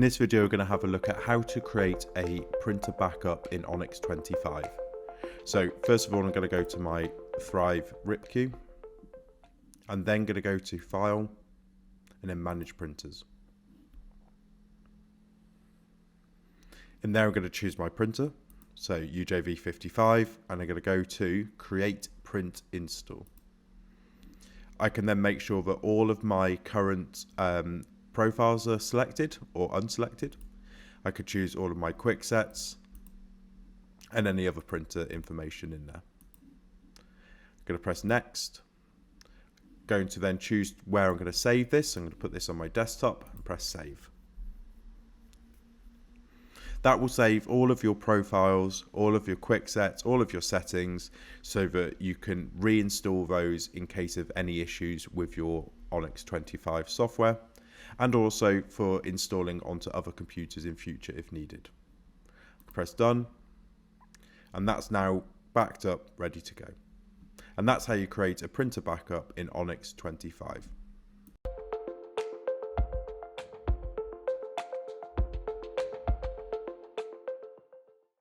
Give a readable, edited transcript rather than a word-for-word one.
this video, we're going to have a look at how to create a printer backup in Onyx 25. So first of all, I'm going to go to my Thrive RIP queue, and then going to go to File, and then Manage Printers. In there, I'm going to choose my printer, so UJV55, and I'm going to go to Create Print Install. I can then make sure that all of my current profiles are selected or unselected. I could choose all of my quick sets and any other printer information in there. I'm going to press next. Going to then choose where I'm going to save this. I'm going to put this on my desktop and press save. That will save all of your profiles, all of your quick sets, all of your settings, so that you can reinstall those in case of any issues with your Onyx 25 software, and also for installing onto other computers in future if needed. Press done, and that's now backed up, ready to go. And that's how you create a printer backup in Onyx 25.